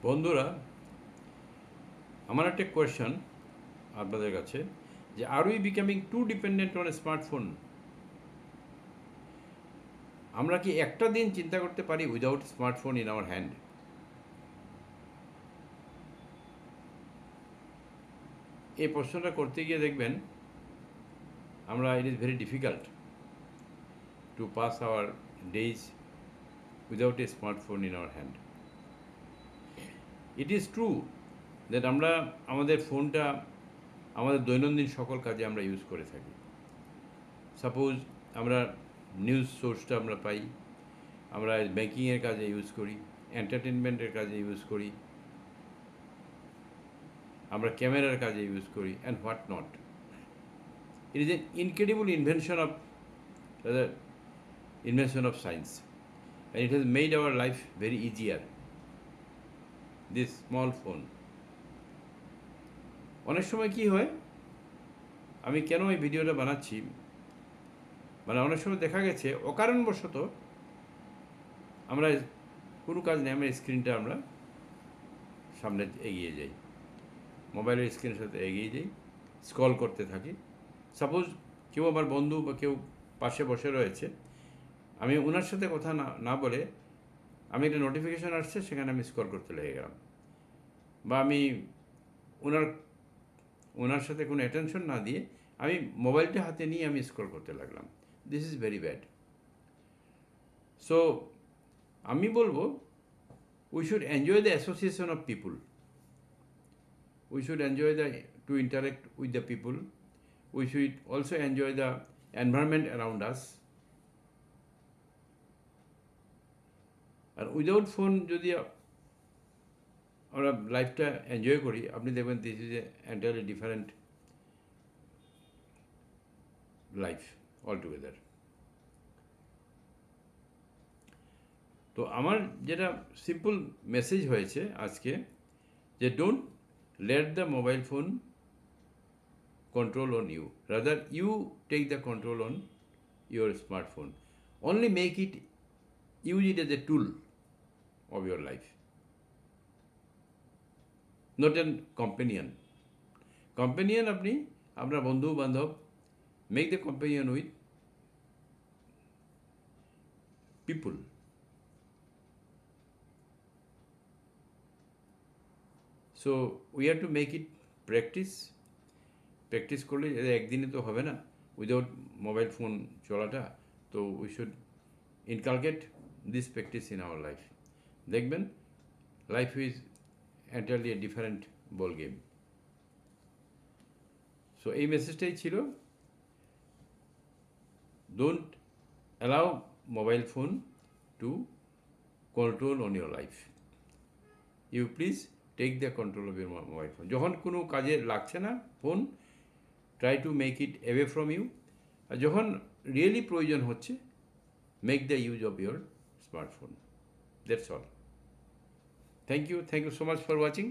বন্ধুরা, আমার একটা কোয়েশ্চন আপনাদের কাছে, যে are we becoming too dependent on smartphone? আমরা কি একটা দিন চিন্তা করতে পারি without smartphone in our hand? এই প্রশ্নটা করতে গিয়ে দেখবেন আমরা it is very difficult to pass our days without a smartphone in our hand. It is true that আমরা আমাদের ফোনটা আমাদের দৈনন্দিন সকল কাজে আমরা ইউজ করে থাকি। সাপোজ আমরা নিউজ সোর্সটা আমরা পাই, আমরা ব্যাঙ্কিংয়ের কাজে ইউজ করি, এন্টারটেনমেন্টের কাজে ইউজ করি, আমরা ক্যামেরার কাজে ইউজ করি, and what not. It is an incredible invention of science, and it has made our life very easier, this small phone. অনেক সময় কি হয়, আমি কেন এই ভিডিওটা বানাচ্ছি, মানে অনেক সময় দেখা গেছে অকারণবশত আমরা কোনো কাজ নেই, আমরা স্ক্রিনটা আমরা সামনে এগিয়ে যাই, মোবাইলের স্ক্রিনের সাথে এগিয়ে যাই, স্ক্রল করতে থাকি। সাপোজ কেউ আমার বন্ধু বা কেউ পাশে বসে রয়েছে, আমি ওনার সাথে কথা না বলে আমি একটা নোটিফিকেশান আসছে, সেখানে আমি স্ক্রল করতে লেগে গেলাম, বা আমি ওনার সাথে কোনো অ্যাটেনশন না দিয়ে আমি মোবাইলটা হাতে নিয়ে আমি স্ক্রল করতে লাগলাম। This is very bad. So আমি বলবো we should enjoy the association of people, we should enjoy to interact with the people, we should also enjoy the environment around us. আর উইদাউট ফোন যদি আমরা লাইফটা enjoy করি, আপনি দেখবেন this is a entirely different life all together. তো আমার যেটা সিম্পল মেসেজ হয়েছে আজকে, যে don't let the mobile phone control on you, rather you take the control on your smartphone. Only use it as a tool of your life, not a companion আপনি আপনার বন্ধু বান্ধব, make the companion with people. So we have to make it practice করলে একদিনে তো হবে না without mobile phone চলাটা। তো we should inculcate this practice in our life. দেখবেন life is entirely a different ball game. So এই মেসেজটাই ছিল, don't allow mobile phone to control on your life, you please take the control of your mobile phone. যখন কোনো কাজে লাগছে না phone, try to make it away from you, আর যখন রিয়েলি প্রয়োজন হচ্ছে, make the use of your smartphone. That's all. Thank you so much for watching.